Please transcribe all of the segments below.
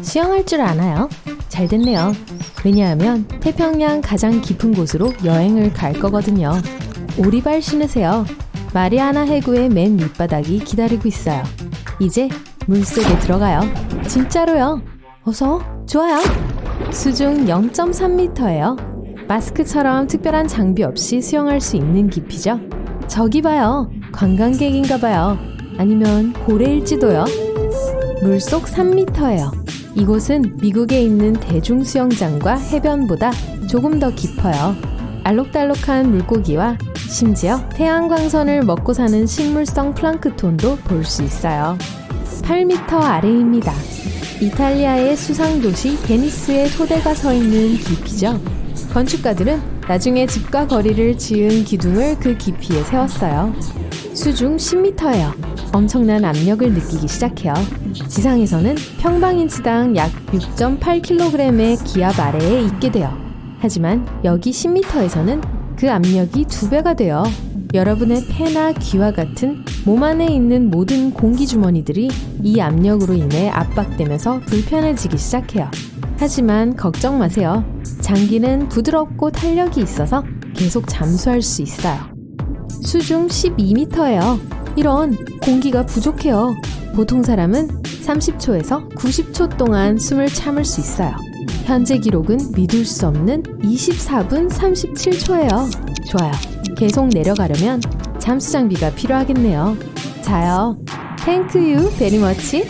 수영할 줄 아나요? 잘 됐네요. 왜냐하면 태평양 가장 깊은 곳으로 여행을 갈 거거든요. 오리발 신으세요. 마리아나 해구의 맨 밑바닥이 기다리고 있어요. 이제 물속에 들어가요. 진짜로요. 어서. 좋아요. 수중 0.3m예요. 마스크처럼 특별한 장비 없이 수영할 수 있는 깊이죠. 저기 봐요. 관광객인가 봐요. 아니면 고래일지도요. 물속 3m예요. 이곳은 미국에 있는 대중수영장과 해변보다 조금 더 깊어요. 알록달록한 물고기와 심지어 태양광선을 먹고 사는 식물성 플랑크톤도 볼 수 있어요. 8m 아래입니다. 이탈리아의 수상도시 베니스의 토대가 서 있는 깊이죠. 건축가들은 나중에 집과 거리를 지은 기둥을 그 깊이에 세웠어요. 수중 10m예요. 엄청난 압력을 느끼기 시작해요. 지상에서는 평방인치당 약 6.8kg의 기압 아래에 있게 돼요. 하지만 여기 10m에서는 그 압력이 2배가 돼요. 여러분의 폐나 귀와 같은 몸 안에 있는 모든 공기주머니들이 이 압력으로 인해 압박되면서 불편해지기 시작해요. 하지만 걱정 마세요. 장기는 부드럽고 탄력이 있어서 계속 잠수할 수 있어요. 수중 12m예요. 이런, 공기가 부족해요. 보통 사람은 30초에서 90초 동안 숨을 참을 수 있어요. 현재 기록은 믿을 수 없는 24분 37초예요. 좋아요. 계속 내려가려면 잠수 장비가 필요하겠네요. 자요. Thank you very much.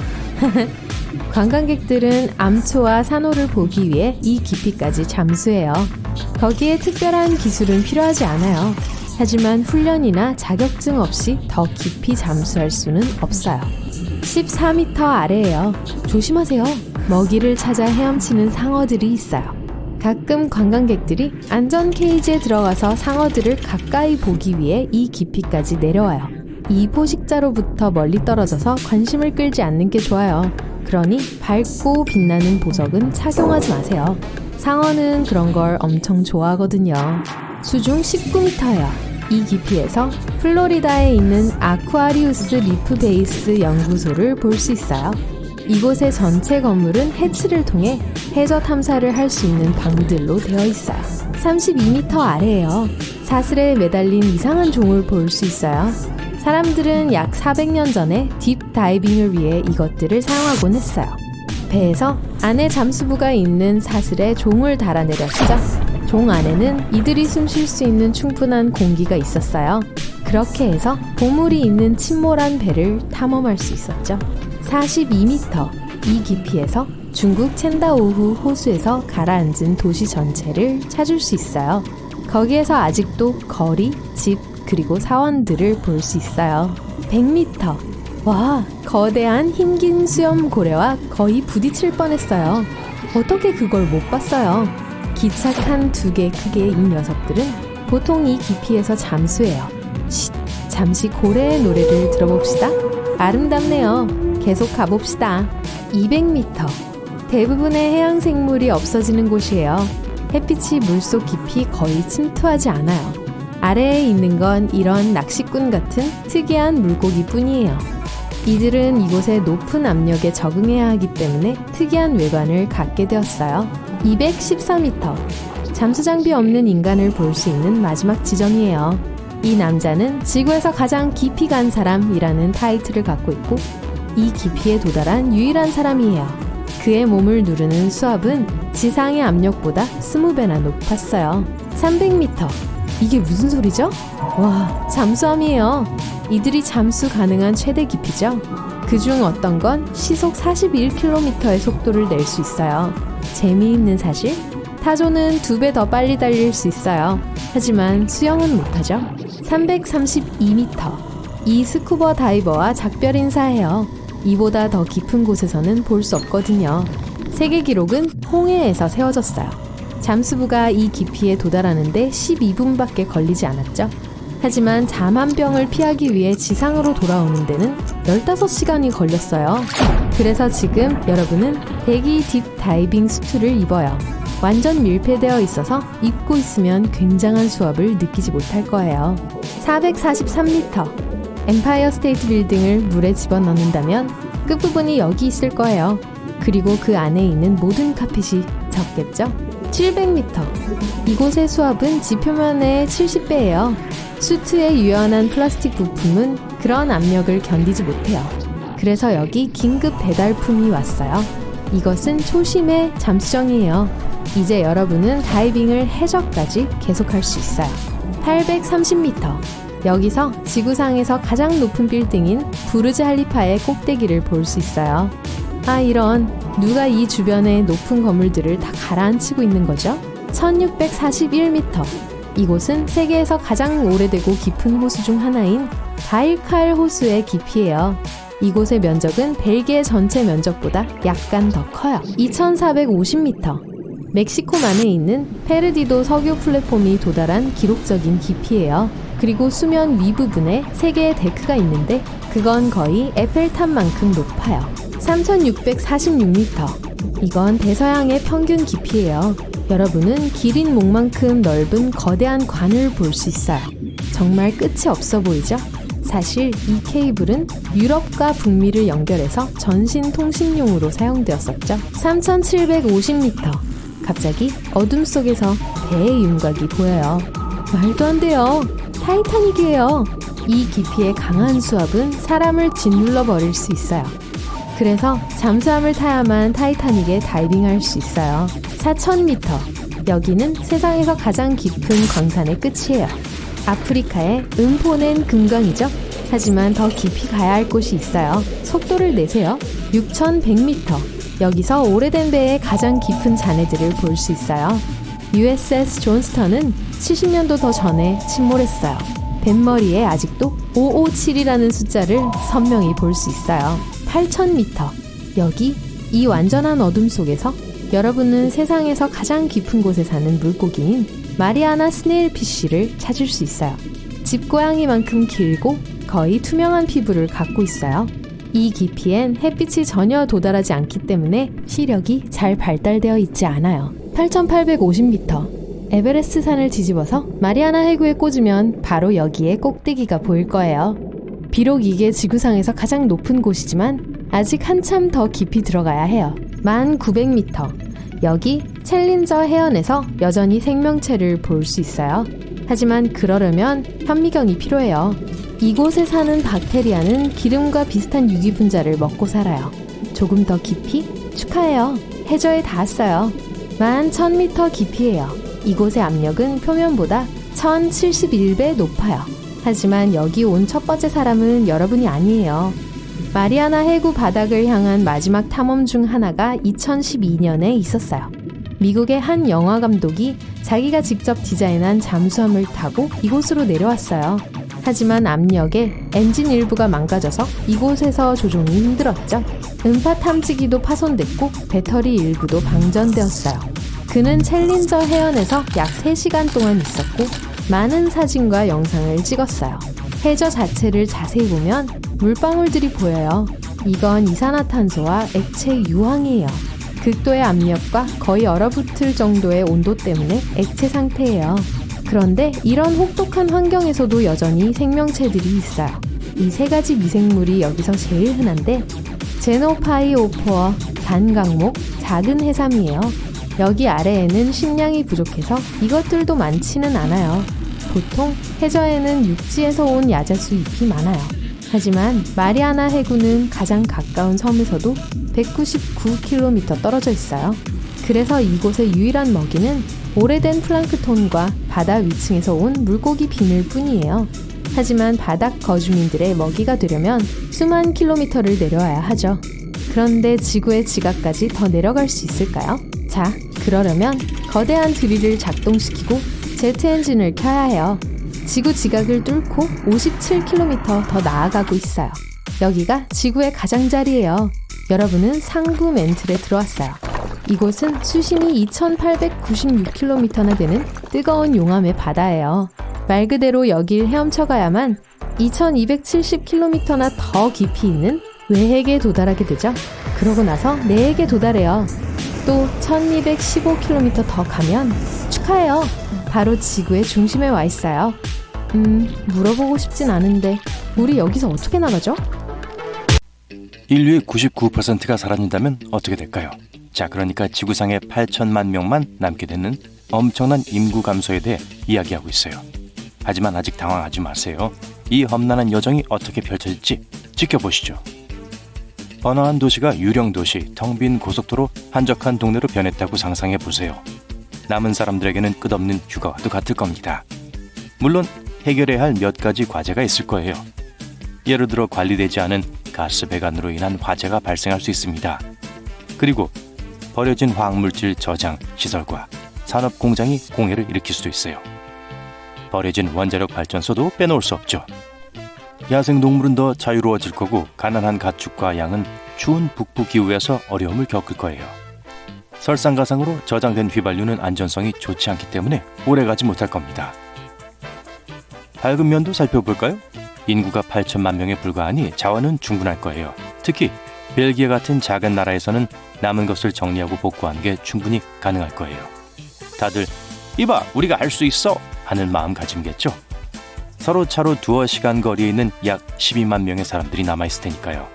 관광객들은 암초와 산호를 보기 위해 이 깊이까지 잠수해요. 거기에 특별한 기술은 필요하지 않아요. 하지만 훈련이나 자격증 없이 더 깊이 잠수할 수는 없어요. 14m 아래예요. 조심하세요. 먹이를 찾아 헤엄치는 상어들이 있어요. 가끔 관광객들이 안전 케이지에 들어가서 상어들을 가까이 보기 위해 이 깊이까지 내려와요. 이 포식자로부터 멀리 떨어져서 관심을 끌지 않는 게 좋아요. 그러니 밝고 빛나는 보석은 착용하지 마세요. 상어는 그런 걸 엄청 좋아하거든요. 수중 19m예요. 이 깊이에서 플로리다에 있는 아쿠아리우스 리프 베이스 연구소를 볼 수 있어요. 이곳의 전체 건물은 해치를 통해 해저 탐사를 할 수 있는 방들로 되어 있어요. 32m 아래에요. 사슬에 매달린 이상한 종을 볼 수 있어요. 사람들은 약 400년 전에 딥 다이빙을 위해 이것들을 사용하곤 했어요. 배에서 안에 잠수부가 있는 사슬에 종을 달아내렸죠. 종 안에는 이들이 숨 쉴 수 있는 충분한 공기가 있었어요. 그렇게 해서 보물이 있는 침몰한 배를 탐험할 수 있었죠. 42m, 이 깊이에서 중국 첸다오후 호수에서 가라앉은 도시 전체를 찾을 수 있어요. 거기에서 아직도 거리, 집, 그리고 사원들을 볼 수 있어요. 100m, 와, 거대한 흰긴 수염 고래와 거의 부딪힐 뻔했어요. 어떻게 그걸 못 봤어요? 기착한 2개 크기의 이 녀석들은 보통 이 깊이에서 잠수해요. 쉿, 잠시 고래의 노래를 들어봅시다. 아름답네요. 계속 가봅시다. 200m, 대부분의 해양 생물이 없어지는 곳이에요. 햇빛이 물속 깊이 거의 침투하지 않아요. 아래에 있는 건 이런 낚시꾼 같은 특이한 물고기 뿐이에요. 이들은 이곳의 높은 압력에 적응해야 하기 때문에 특이한 외관을 갖게 되었어요. 214m, 잠수장비 없는 인간을 볼 수 있는 마지막 지점이에요. 이 남자는 지구에서 가장 깊이 간 사람이라는 타이틀을 갖고 있고 이 깊이에 도달한 유일한 사람이에요. 그의 몸을 누르는 수압은 지상의 압력보다 20배나 높았어요. 300m, 이게 무슨 소리죠? 와, 잠수함이에요. 이들이 잠수 가능한 최대 깊이죠. 그중 어떤 건 시속 41km의 속도를 낼 수 있어요. 재미있는 사실, 타조는 2배 더 빨리 달릴 수 있어요. 하지만 수영은 못하죠. 332m, 이 스쿠버 다이버와 작별 인사해요. 이보다 더 깊은 곳에서는 볼 수 없거든요. 세계 기록은 홍해에서 세워졌어요. 잠수부가 이 깊이에 도달하는데 12분밖에 걸리지 않았죠. 하지만 잠한병을 피하기 위해 지상으로 돌아오는 데는 15시간이 걸렸어요. 그래서 지금 여러분은 대기 딥 다이빙 수트를 입어요. 완전 밀폐되어 있어서 입고 있으면 굉장한 수압을 느끼지 못할 거예요. 443m, 엠파이어 스테이트 빌딩을 물에 집어넣는다면 끝부분이 여기 있을 거예요. 그리고 그 안에 있는 모든 카펫이 적겠죠? 700m. 이곳의 수압은 지표면의 70배예요. 수트의 유연한 플라스틱 부품은 그런 압력을 견디지 못해요. 그래서 여기 긴급 배달품이 왔어요. 이것은 초심의 잠수정이에요. 이제 여러분은 다이빙을 해저까지 계속할 수 있어요. 830m. 여기서 지구상에서 가장 높은 빌딩인 부르즈 할리파의 꼭대기를 볼 수 있어요. 아, 이런, 누가 이 주변의 높은 건물들을 다 가라앉히고 있는 거죠? 1641m. 이곳은 세계에서 가장 오래되고 깊은 호수 중 하나인 바이칼 호수의 깊이예요. 이곳의 면적은 벨기에 전체 면적보다 약간 더 커요. 2450m. 멕시코만에 있는 페르디도 석유 플랫폼이 도달한 기록적인 깊이예요. 그리고 수면 윗부분에 3개의 데크가 있는데 그건 거의 에펠탑만큼 높아요. 3646m. 이건 대서양의 평균 깊이예요. 여러분은 기린 목만큼 넓은 거대한 관을 볼 수 있어요. 정말 끝이 없어 보이죠? 사실 이 케이블은 유럽과 북미를 연결해서 전신 통신용으로 사용되었었죠. 3750m. 갑자기 어둠 속에서 배의 윤곽이 보여요. 말도 안 돼요. 타이타닉이에요. 이 깊이의 강한 수압은 사람을 짓눌러 버릴 수 있어요. 그래서 잠수함을 타야만 타이타닉에 다이빙할 수 있어요. 4000m. 여기는 세상에서 가장 깊은 광산의 끝이에요. 아프리카의 음포넨 금강이죠. 하지만 더 깊이 가야 할 곳이 있어요. 속도를 내세요. 6100m. 여기서 오래된 배의 가장 깊은 잔해들을 볼 수 있어요. USS 존스턴은 70년도 더 전에 침몰했어요. 뱃머리에 아직도 557이라는 숫자를 선명히 볼 수 있어요. 8000m. 여기 이 완전한 어둠 속에서 여러분은 세상에서 가장 깊은 곳에 사는 물고기인 마리아나 스네일피쉬를 찾을 수 있어요. 집고양이만큼 길고 거의 투명한 피부를 갖고 있어요. 이 깊이엔 햇빛이 전혀 도달하지 않기 때문에 시력이 잘 발달되어 있지 않아요. 8850m. 에베레스트 산을 뒤집어서 마리아나 해구에 꽂으면 바로 여기에 꼭대기가 보일 거예요. 비록 이게 지구상에서 가장 높은 곳이지만 아직 한참 더 깊이 들어가야 해요. 1900m. 여기 챌린저 해연에서 여전히 생명체를 볼 수 있어요. 하지만 그러려면 현미경이 필요해요. 이곳에 사는 박테리아는 기름과 비슷한 유기분자를 먹고 살아요. 조금 더 깊이? 축하해요. 해저에 닿았어요. 11,000m 깊이에요. 이곳의 압력은 표면보다 1071배 높아요. 하지만 여기 온 첫 번째 사람은 여러분이 아니에요. 마리아나 해구 바닥을 향한 마지막 탐험 중 하나가 2012년에 있었어요. 미국의 한 영화 감독이 자기가 직접 디자인한 잠수함을 타고 이곳으로 내려왔어요. 하지만 압력에 엔진 일부가 망가져서 이곳에서 조종이 힘들었죠. 음파 탐지기도 파손됐고 배터리 일부도 방전되었어요. 그는 챌린저 해연에서 약 3시간 동안 있었고 많은 사진과 영상을 찍었어요. 해저 자체를 자세히 보면 물방울들이 보여요. 이건 이산화탄소와 액체 유황이에요. 극도의 압력과 거의 얼어붙을 정도의 온도 때문에 액체 상태예요. 그런데 이런 혹독한 환경에서도 여전히 생명체들이 있어요. 이 3가지 미생물이 여기서 제일 흔한데 제노파이오포어, 단강목, 작은 해삼이에요. 여기 아래에는 식량이 부족해서 이것들도 많지는 않아요. 보통 해저에는 육지에서 온 야자수 잎이 많아요. 하지만 마리아나 해구는 가장 가까운 섬에서도 199km 떨어져 있어요. 그래서 이곳의 유일한 먹이는 오래된 플랑크톤과 바다 위층에서 온 물고기 비늘 뿐이에요. 하지만 바닥 거주민들의 먹이가 되려면 수만 킬로미터를 내려와야 하죠. 그런데 지구의 지각까지 더 내려갈 수 있을까요? 자, 그러려면 거대한 드릴을 작동시키고 제트 엔진을 켜야 해요. 지구 지각을 뚫고 57km 더 나아가고 있어요. 여기가 지구의 가장자리예요. 여러분은 상부 멘틀에 들어왔어요. 이곳은 수심이 2896km나 되는 뜨거운 용암의 바다예요. 말 그대로 여길 헤엄쳐 가야만 2270km나 더 깊이 있는 외핵에 도달하게 되죠. 그러고 나서 내핵에 도달해요. 또 1215km 더 가면 축하해요. 바로 지구의 중심에 와 있어요. 물어보고 싶진 않은데 우리 여기서 어떻게 나가죠? 인류의 99%가 사라진다면 어떻게 될까요? 자, 그러니까 지구상에 8천만 명만 남게 되는 엄청난 인구 감소에 대해 이야기하고 있어요. 하지만 아직 당황하지 마세요. 이 험난한 여정이 어떻게 펼쳐질지 지켜보시죠. 번화한 도시가 유령 도시, 텅 빈 고속도로, 한적한 동네로 변했다고 상상해 보세요. 남은 사람들에게는 끝없는 휴가와도 같을 겁니다. 물론 해결해야 할 몇 가지 과제가 있을 거예요. 예를 들어 관리되지 않은 가스 배관으로 인한 화재가 발생할 수 있습니다. 그리고 버려진 화학물질 저장 시설과 산업 공장이 공해를 일으킬 수도 있어요. 버려진 원자력 발전소도 빼놓을 수 없죠. 야생동물은 더 자유로워질 거고 가난한 가축과 양은 추운 북부 기후에서 어려움을 겪을 거예요. 설상가상으로 저장된 휘발유는 안전성이 좋지 않기 때문에 오래가지 못할 겁니다. 밝은 면도 살펴볼까요? 인구가 8천만 명에 불과하니 자원은 충분할 거예요. 특히 벨기에 같은 작은 나라에서는 남은 것을 정리하고 복구하는 게 충분히 가능할 거예요. 다들 이봐 우리가 할 수 있어 하는 마음가짐이겠죠. 서로 차로 두어 시간 거리에 있는 약 12만 명의 사람들이 남아있을 테니까요.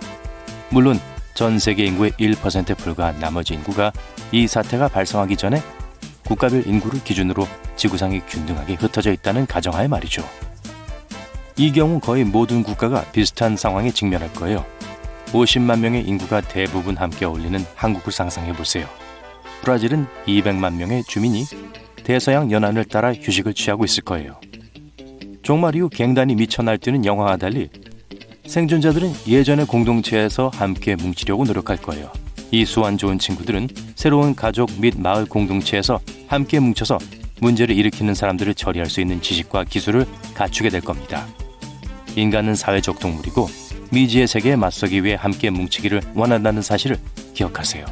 물론 전 세계 인구의 1%에 불과한 나머지 인구가 이 사태가 발생하기 전에 국가별 인구를 기준으로 지구상이 균등하게 흩어져 있다는 가정하에 말이죠. 이 경우 거의 모든 국가가 비슷한 상황에 직면할 거예요. 50만 명의 인구가 대부분 함께 어울리는 한국을 상상해 보세요. 브라질은 200만 명의 주민이 대서양 연안을 따라 휴식을 취하고 있을 거예요. 종말 이후 갱단이 미쳐 날뛰는 영화와 달리 생존자들은 예전의 공동체에서 함께 뭉치려고 노력할 거예요. 이 수완 좋은 친구들은 새로운 가족 및 마을 공동체에서 함께 뭉쳐서 문제를 일으키는 사람들을 처리할 수 있는 지식과 기술을 갖추게 될 겁니다. 인간은 사회적 동물이고 미지의 세계에 맞서기 위해 함께 뭉치기를 원한다는 사실을 기억하세요.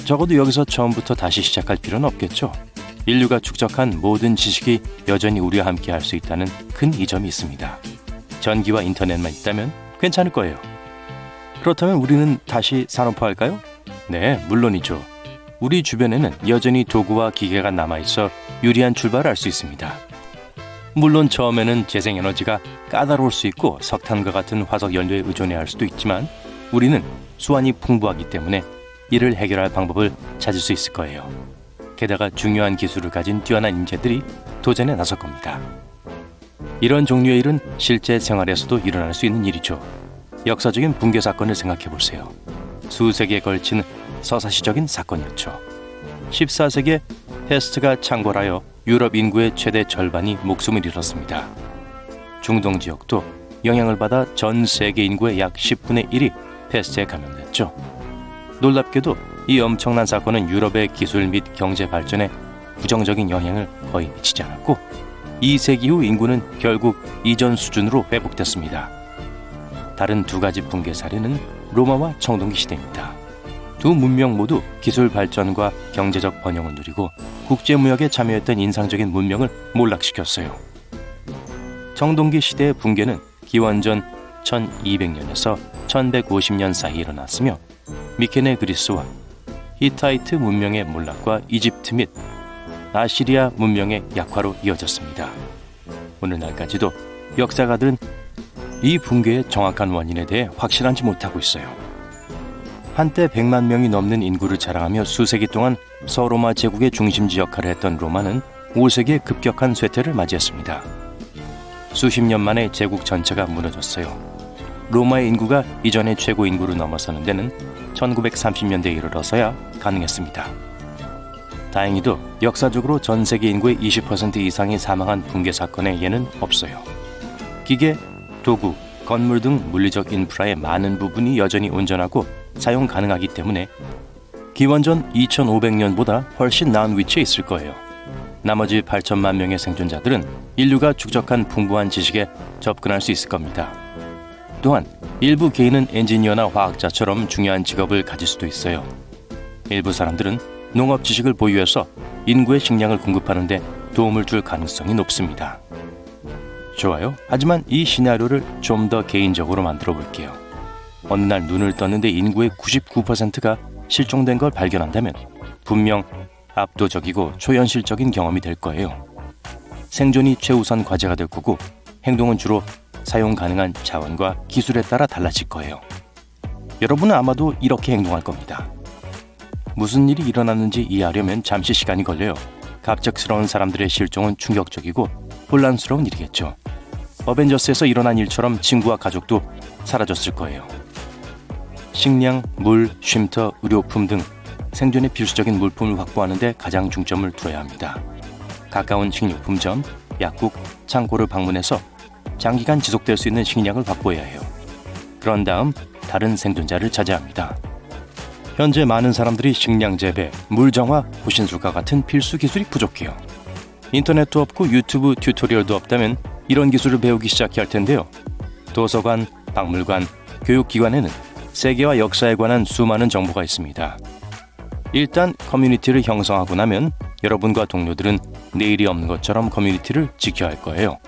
적어도 여기서 처음부터 다시 시작할 필요는 없겠죠. 인류가 축적한 모든 지식이 여전히 우리와 함께 할 수 있다는 큰 이점이 있습니다. 전기와 인터넷만 있다면 괜찮을 거예요. 그렇다면 우리는 다시 산업화할까요? 네, 물론이죠. 우리 주변에는 여전히 도구와 기계가 남아있어 유리한 출발을 할 수 있습니다. 물론 처음에는 재생에너지가 까다로울 수 있고 석탄과 같은 화석 연료에 의존해야 할 수도 있지만 우리는 수완이 풍부하기 때문에 이를 해결할 방법을 찾을 수 있을 거예요. 게다가 중요한 기술을 가진 뛰어난 인재들이 도전에 나설 겁니다. 이런 종류의 일은 실제 생활에서도 일어날 수 있는 일이죠. 역사적인 붕괴 사건을 생각해 보세요. 수세기에 걸친 서사시적인 사건이었죠. 14세기에 패스트가 창궐하여 유럽 인구의 최대 절반이 목숨을 잃었습니다. 중동 지역도 영향을 받아 전 세계 인구의 약 10분의 1이 패스트에 감염됐죠. 놀랍게도 이 엄청난 사건은 유럽의 기술 및 경제 발전에 부정적인 영향을 거의 미치지 않았고 2세기 후 인구는 결국 이전 수준으로 회복됐습니다. 다른 두 가지 붕괴 사례는 로마와 청동기 시대입니다. 두 문명 모두 기술 발전과 경제적 번영을 누리고 국제무역에 참여했던 인상적인 문명을 몰락시켰어요. 청동기 시대의 붕괴는 기원전 1200년에서 1150년 사이에 일어났으며 미케네 그리스와 히타이트 문명의 몰락과 이집트 및 아시리아 문명의 약화로 이어졌습니다. 오늘날까지도 역사가들은 이 붕괴의 정확한 원인에 대해 확실하지 못하고 있어요. 한때 100만 명이 넘는 인구를 자랑하며 수세기 동안 서로마 제국의 중심지 역할을 했던 로마는 5세기에 급격한 쇠퇴를 맞이했습니다. 수십 년 만에 제국 전체가 무너졌어요. 로마의 인구가 이전의 최고 인구를 넘어서는 데는 1930년대에 이르러서야 가능했습니다. 다행히도 역사적으로 전 세계 인구의 20% 이상이 사망한 붕괴 사건의 예는 없어요. 기계, 도구, 건물 등 물리적 인프라의 많은 부분이 여전히 온전하고 사용 가능하기 때문에 기원전 2500년보다 훨씬 나은 위치에 있을 거예요. 나머지 8천만 명의 생존자들은 인류가 축적한 풍부한 지식에 접근할 수 있을 겁니다. 또한 일부 개인은 엔지니어나 화학자처럼 중요한 직업을 가질 수도 있어요. 일부 사람들은 농업 지식을 보유해서 인구의 식량을 공급하는 데 도움을 줄 가능성이 높습니다. 좋아요. 하지만 이 시나리오를 좀 더 개인적으로 만들어 볼게요. 어느 날 눈을 떴는데 인구의 99%가 실종된 걸 발견한다면 분명 압도적이고 초현실적인 경험이 될 거예요. 생존이 최우선 과제가 될 거고 행동은 주로 사용 가능한 자원과 기술에 따라 달라질 거예요. 여러분은 아마도 이렇게 행동할 겁니다. 무슨 일이 일어났는지 이해하려면 잠시 시간이 걸려요. 갑작스러운 사람들의 실종은 충격적이고 혼란스러운 일이겠죠. 어벤져스에서 일어난 일처럼 친구와 가족도 사라졌을 거예요. 식량, 물, 쉼터, 의료품 등 생존에 필수적인 물품을 확보하는 데 가장 중점을 두어야 합니다. 가까운 식료품점, 약국, 창고를 방문해서 장기간 지속될 수 있는 식량을 확보해야 해요. 그런 다음 다른 생존자를 찾아야 합니다. 현재 많은 사람들이 식량 재배, 물 정화, 호신술과 같은 필수 기술이 부족해요. 인터넷도 없고 유튜브 튜토리얼도 없다면 이런 기술을 배우기 시작해야 할 텐데요. 도서관, 박물관, 교육기관에는 세계와 역사에 관한 수많은 정보가 있습니다. 일단 커뮤니티를 형성하고 나면 여러분과 동료들은 내일이 없는 것처럼 커뮤니티를 지켜야 할 거예요.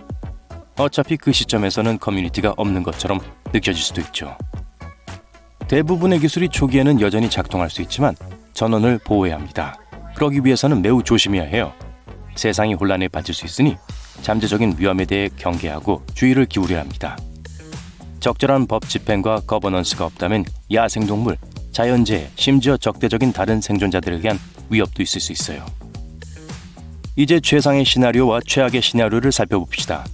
어차피 그 시점에서는 커뮤니티가 없는 것처럼 느껴질 수도 있죠. 대부분의 기술이 초기에는 여전히 작동할 수 있지만 전원을 보호해야 합니다. 그러기 위해서는 매우 조심해야 해요. 세상이 혼란에 빠질 수 있으니 잠재적인 위험에 대해 경계하고 주의를 기울여야 합니다. 적절한 법 집행과 거버넌스가 없다면 야생동물, 자연재해, 심지어 적대적인 다른 생존자들에 대한 위협도 있을 수 있어요. 이제 최상의 시나리오와 최악의 시나리오를 살펴봅시다.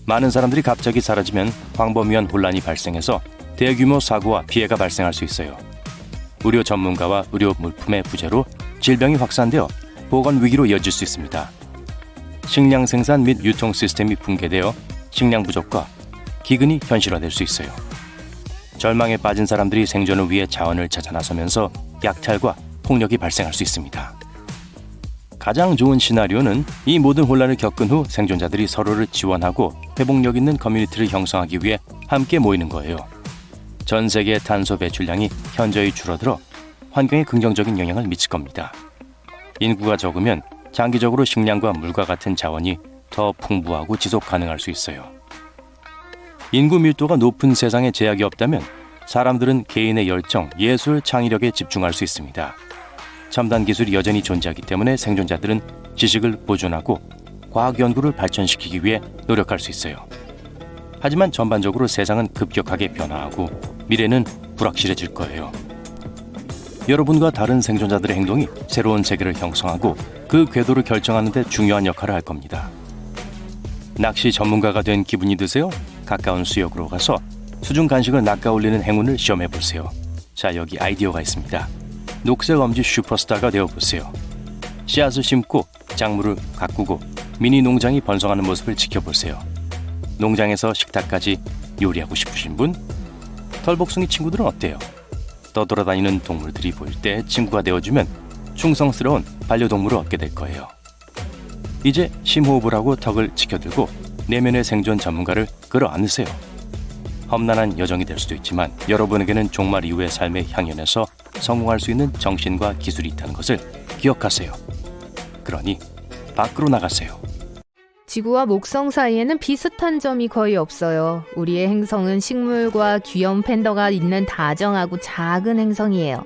많은 사람들이 갑자기 사라지면 광범위한 혼란이 발생해서 대규모 사고와 피해가 발생할 수 있어요. 의료 전문가와 의료 물품의 부재로 질병이 확산되어 보건 위기로 이어질 수 있습니다. 식량 생산 및 유통 시스템이 붕괴되어 식량 부족과 기근이 현실화될 수 있어요. 절망에 빠진 사람들이 생존을 위해 자원을 찾아 나서면서 약탈과 폭력이 발생할 수 있습니다. 가장 좋은 시나리오는 이 모든 혼란을 겪은 후 생존자들이 서로를 지원하고 회복력 있는 커뮤니티를 형성하기 위해 함께 모이는 거예요. 전 세계의 탄소 배출량이 현저히 줄어들어 환경에 긍정적인 영향을 미칠 겁니다. 인구가 적으면 장기적으로 식량과 물과 같은 자원이 더 풍부하고 지속 가능할 수 있어요. 인구 밀도가 높은 세상에 제약이 없다면 사람들은 개인의 열정, 예술, 창의력에 집중할 수 있습니다. 첨단 기술이 여전히 존재하기 때문에 생존자들은 지식을 보존하고 과학 연구를 발전시키기 위해 노력할 수 있어요. 하지만 전반적으로 세상은 급격하게 변화하고 미래는 불확실해질 거예요. 여러분과 다른 생존자들의 행동이 새로운 세계를 형성하고 그 궤도를 결정하는 데 중요한 역할을 할 겁니다. 낚시 전문가가 된 기분이 드세요? 가까운 수역으로 가서 수중 간식을 낚아올리는 행운을 시험해 보세요. 자, 여기 아이디어가 있습니다. 녹색 엄지 슈퍼스타가 되어보세요. 씨앗을 심고 작물을 가꾸고 미니 농장이 번성하는 모습을 지켜보세요. 농장에서 식탁까지 요리하고 싶으신 분? 털복숭이 친구들은 어때요? 떠돌아다니는 동물들이 보일 때 친구가 되어주면 충성스러운 반려동물을 얻게 될 거예요. 이제 심호흡을 하고 턱을 지켜들고 내면의 생존 전문가를 끌어안으세요. 험난한 여정이 될 수도 있지만 여러분에게는 종말 이후의 삶의 향연에서 성공할 수 있는 정신과 기술이 있다는 것을 기억하세요. 그러니 밖으로 나가세요. 지구와 목성 사이에는 비슷한 점이 거의 없어요. 우리의 행성은 식물과 귀여운 팬더가 있는 다정하고 작은 행성이에요.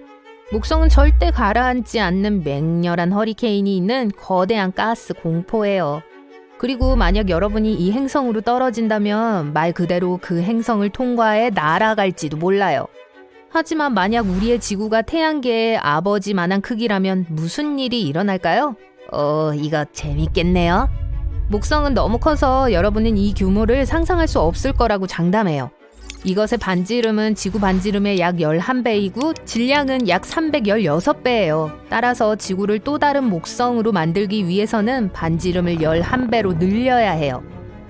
목성은 절대 가라앉지 않는 맹렬한 허리케인이 있는 거대한 가스 공포예요. 그리고 만약 여러분이 이 행성으로 떨어진다면 말 그대로 그 행성을 통과해 날아갈지도 몰라요. 하지만 만약 우리의 지구가 태양계의 아버지만한 크기라면 무슨 일이 일어날까요? 이거 재밌겠네요. 목성은 너무 커서 여러분은 이 규모를 상상할 수 없을 거라고 장담해요. 이것의 반지름은 지구 반지름의 약 11배이고 질량은 약 316배예요. 따라서 지구를 또 다른 목성으로 만들기 위해서는 반지름을 11배로 늘려야 해요.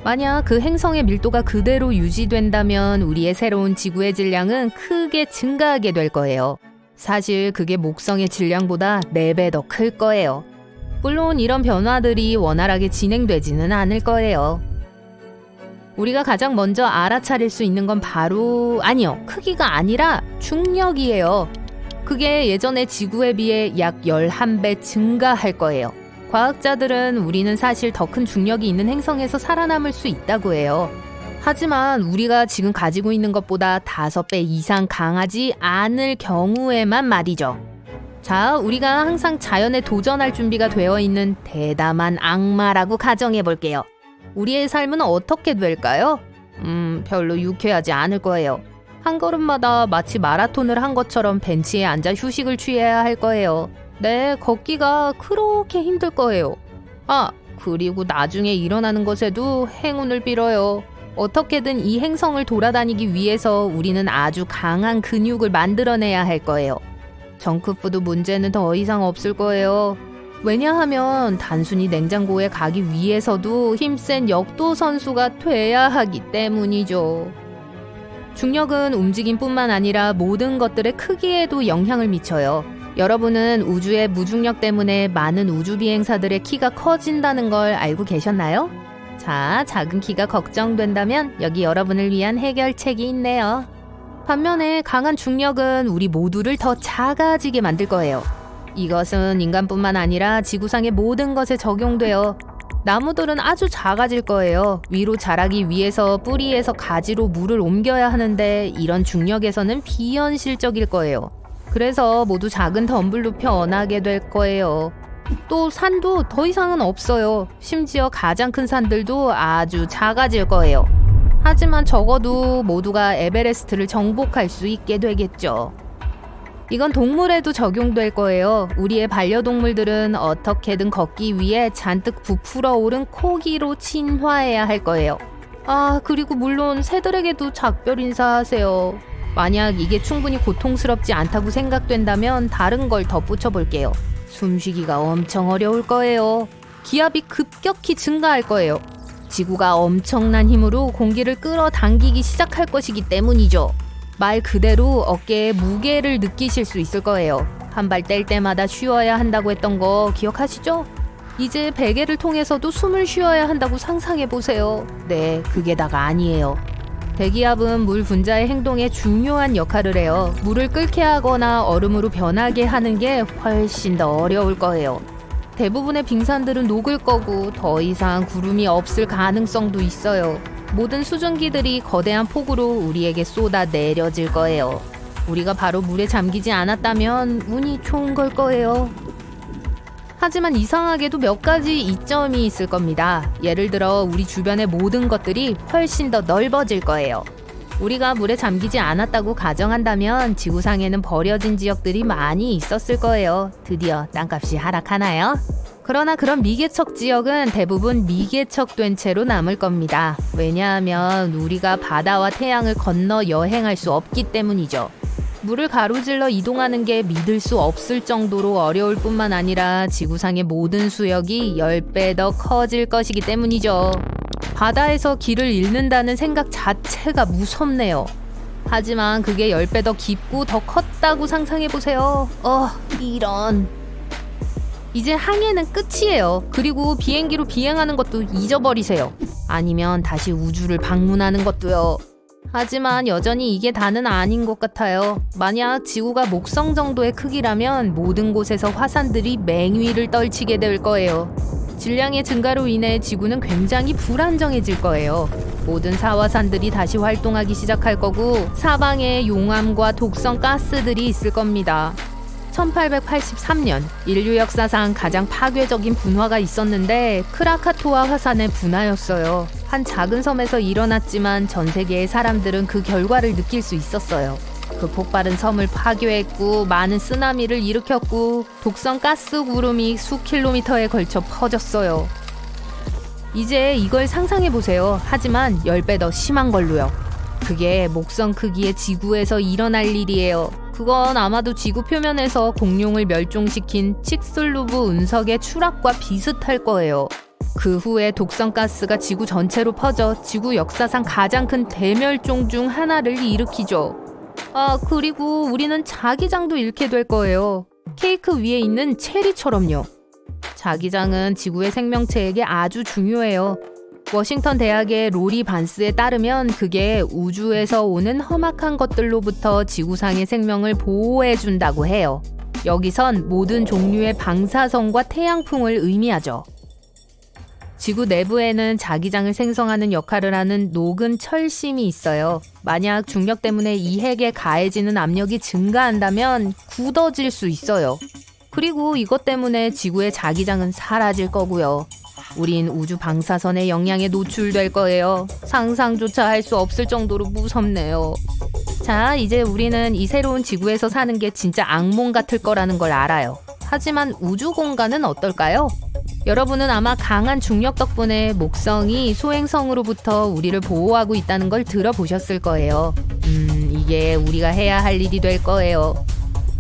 만약 그 행성의 밀도가 그대로 유지된다면 우리의 새로운 지구의 질량은 크게 증가하게 될 거예요. 사실 그게 목성의 질량보다 4배 더 클 거예요. 물론 이런 변화들이 원활하게 진행되지는 않을 거예요. 우리가 가장 먼저 알아차릴 수 있는 건 크기가 아니라 중력이에요. 그게 예전의 지구에 비해 약 11배 증가할 거예요. 과학자들은 우리는 사실 더 큰 중력이 있는 행성에서 살아남을 수 있다고 해요. 하지만 우리가 지금 가지고 있는 것보다 5배 이상 강하지 않을 경우에만 말이죠. 자, 우리가 항상 자연에 도전할 준비가 되어 있는 대담한 악마라고 가정해 볼게요. 우리의 삶은 어떻게 될까요? 별로 유쾌하지 않을 거예요. 한 걸음마다 마치 마라톤을 한 것처럼 벤치에 앉아 휴식을 취해야 할 거예요. 네, 걷기가 그렇게 힘들 거예요. 아, 그리고 나중에 일어나는 것에도 행운을 빌어요. 어떻게든 이 행성을 돌아다니기 위해서 우리는 아주 강한 근육을 만들어내야 할 거예요. 정크푸드 문제는 더 이상 없을 거예요. 왜냐하면 단순히 냉장고에 가기 위해서도 힘센 역도 선수가 돼야 하기 때문이죠. 중력은 움직임뿐만 아니라 모든 것들의 크기에도 영향을 미쳐요. 여러분은 우주의 무중력 때문에 많은 우주 비행사들의 키가 커진다는 걸 알고 계셨나요? 자, 작은 키가 걱정된다면 여기 여러분을 위한 해결책이 있네요. 반면에 강한 중력은 우리 모두를 더 작아지게 만들 거예요. 이것은 인간뿐만 아니라 지구상의 모든 것에 적용돼요. 나무들은 아주 작아질 거예요. 위로 자라기 위해서 뿌리에서 가지로 물을 옮겨야 하는데 이런 중력에서는 비현실적일 거예요. 그래서 모두 작은 덤불로 변하게 될 거예요. 또 산도 더 이상은 없어요. 심지어 가장 큰 산들도 아주 작아질 거예요. 하지만 적어도 모두가 에베레스트를 정복할 수 있게 되겠죠. 이건 동물에도 적용될 거예요. 우리의 반려동물들은 어떻게든 걷기 위해 잔뜩 부풀어 오른 코기로 진화해야 할 거예요. 아, 그리고 물론 새들에게도 작별 인사하세요. 만약 이게 충분히 고통스럽지 않다고 생각된다면 다른 걸 덧붙여 볼게요. 숨쉬기가 엄청 어려울 거예요. 기압이 급격히 증가할 거예요. 지구가 엄청난 힘으로 공기를 끌어당기기 시작할 것이기 때문이죠. 말 그대로 어깨에 무게를 느끼실 수 있을 거예요. 한 발 뗄 때마다 쉬어야 한다고 했던 거 기억하시죠? 이제 베개를 통해서도 숨을 쉬어야 한다고 상상해 보세요. 네, 그게 다가 아니에요. 대기압은 물 분자의 행동에 중요한 역할을 해요. 물을 끓게 하거나 얼음으로 변하게 하는 게 훨씬 더 어려울 거예요. 대부분의 빙산들은 녹을 거고 더 이상 구름이 없을 가능성도 있어요. 모든 수증기들이 거대한 폭우로 우리에게 쏟아 내려질 거예요. 우리가 바로 물에 잠기지 않았다면 운이 좋은 걸 거예요. 하지만 이상하게도 몇 가지 이점이 있을 겁니다. 예를 들어 우리 주변의 모든 것들이 훨씬 더 넓어질 거예요. 우리가 물에 잠기지 않았다고 가정한다면 지구상에는 버려진 지역들이 많이 있었을 거예요. 드디어 땅값이 하락하나요? 그러나 그런 미개척 지역은 대부분 미개척된 채로 남을 겁니다. 왜냐하면 우리가 바다와 태양을 건너 여행할 수 없기 때문이죠. 물을 가로질러 이동하는 게 믿을 수 없을 정도로 어려울 뿐만 아니라 지구상의 모든 수역이 10배 더 커질 것이기 때문이죠. 바다에서 길을 잃는다는 생각 자체가 무섭네요. 하지만 그게 10배 더 깊고 더 컸다고 상상해보세요. 이런. 이제 항해는 끝이에요. 그리고 비행기로 비행하는 것도 잊어버리세요. 아니면 다시 우주를 방문하는 것도요. 하지만 여전히 이게 다는 아닌 것 같아요. 만약 지구가 목성 정도의 크기라면 모든 곳에서 화산들이 맹위를 떨치게 될 거예요. 질량의 증가로 인해 지구는 굉장히 불안정해질 거예요. 모든 사화산들이 다시 활동하기 시작할 거고 사방에 용암과 독성 가스들이 있을 겁니다. 1883년 인류 역사상 가장 파괴적인 분화가 있었는데 크라카토아 화산의 분화였어요. 한 작은 섬에서 일어났지만 전 세계의 사람들은 그 결과를 느낄 수 있었어요. 그 폭발은 섬을 파괴했고 많은 쓰나미를 일으켰고 독성 가스 구름이 수킬로미터에 걸쳐 퍼졌어요. 이제 이걸 상상해보세요. 하지만 10배 더 심한 걸로요. 그게 목성 크기의 지구에서 일어날 일이에요. 그건 아마도 지구 표면에서 공룡을 멸종시킨 칙슬루브 운석의 추락과 비슷할 거예요. 그 후에 독성가스가 지구 전체로 퍼져 지구 역사상 가장 큰 대멸종 중 하나를 일으키죠. 그리고 우리는 자기장도 잃게 될 거예요. 케이크 위에 있는 체리처럼요. 자기장은 지구의 생명체에게 아주 중요해요. 워싱턴 대학의 로리 반스에 따르면 그게 우주에서 오는 험악한 것들로부터 지구상의 생명을 보호해준다고 해요. 여기선 모든 종류의 방사선과 태양풍을 의미하죠. 지구 내부에는 자기장을 생성하는 역할을 하는 녹은 철심이 있어요. 만약 중력 때문에 이 핵에 가해지는 압력이 증가한다면 굳어질 수 있어요. 그리고 이것 때문에 지구의 자기장은 사라질 거고요. 우린 우주 방사선의 영향에 노출될 거예요. 상상조차 할 수 없을 정도로 무섭네요. 자, 이제 우리는 이 새로운 지구에서 사는 게 진짜 악몽 같을 거라는 걸 알아요. 하지만 우주 공간은 어떨까요? 여러분은 아마 강한 중력 덕분에 목성이 소행성으로부터 우리를 보호하고 있다는 걸 들어보셨을 거예요. 이게 우리가 해야 할 일이 될 거예요.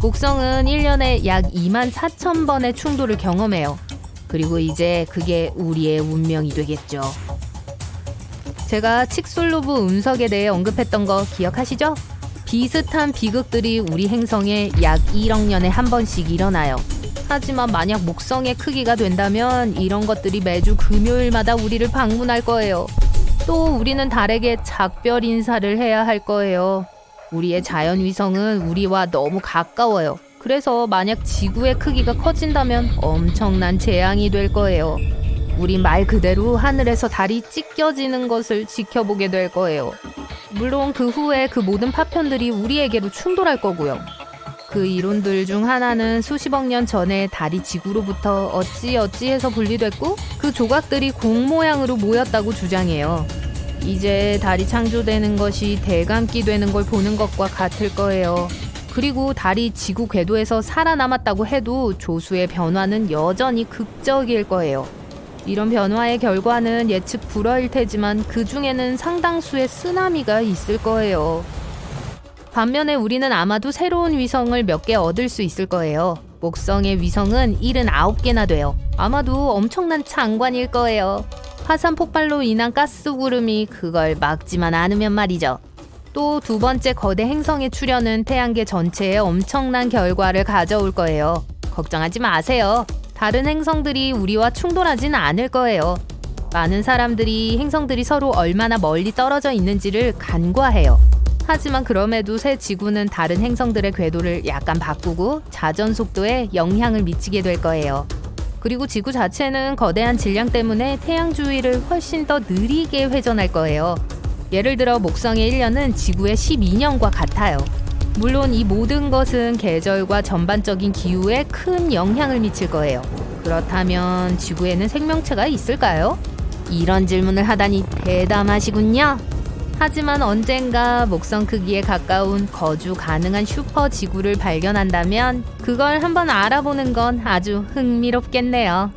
목성은 1년에 약 24,000번의 충돌을 경험해요. 그리고 이제 그게 우리의 운명이 되겠죠. 제가 칙솔로브 운석에 대해 언급했던 거 기억하시죠? 비슷한 비극들이 우리 행성에 약 1억 년에 한 번씩 일어나요. 하지만 만약 목성의 크기가 된다면 이런 것들이 매주 금요일마다 우리를 방문할 거예요. 또 우리는 달에게 작별 인사를 해야 할 거예요. 우리의 자연위성은 우리와 너무 가까워요. 그래서 만약 지구의 크기가 커진다면 엄청난 재앙이 될 거예요. 우린 말 그대로 하늘에서 달이 찢겨지는 것을 지켜보게 될 거예요. 물론 그 후에 그 모든 파편들이 우리에게로 충돌할 거고요. 그 이론들 중 하나는 수십억 년 전에 달이 지구로부터 어찌해서 분리됐고 그 조각들이 공 모양으로 모였다고 주장해요. 이제 달이 창조되는 것이 대감기 되는 걸 보는 것과 같을 거예요. 그리고 달이 지구 궤도에서 살아남았다고 해도 조수의 변화는 여전히 극적일 거예요. 이런 변화의 결과는 예측 불허일 테지만 그 중에는 상당수의 쓰나미가 있을 거예요. 반면에 우리는 아마도 새로운 위성을 몇 개 얻을 수 있을 거예요. 목성의 위성은 79개나 돼요. 아마도 엄청난 장관일 거예요. 화산 폭발로 인한 가스 구름이 그걸 막지만 않으면 말이죠. 또 두 번째 거대 행성의 출현은 태양계 전체에 엄청난 결과를 가져올 거예요. 걱정하지 마세요. 다른 행성들이 우리와 충돌하진 않을 거예요. 많은 사람들이 행성들이 서로 얼마나 멀리 떨어져 있는지를 간과해요. 하지만 그럼에도 새 지구는 다른 행성들의 궤도를 약간 바꾸고 자전 속도에 영향을 미치게 될 거예요. 그리고 지구 자체는 거대한 질량 때문에 태양 주위를 훨씬 더 느리게 회전할 거예요. 예를 들어 목성의 1년은 지구의 12년과 같아요. 물론 이 모든 것은 계절과 전반적인 기후에 큰 영향을 미칠 거예요. 그렇다면 지구에는 생명체가 있을까요? 이런 질문을 하다니 대담하시군요. 하지만 언젠가 목성 크기에 가까운 거주 가능한 슈퍼 지구를 발견한다면 그걸 한번 알아보는 건 아주 흥미롭겠네요.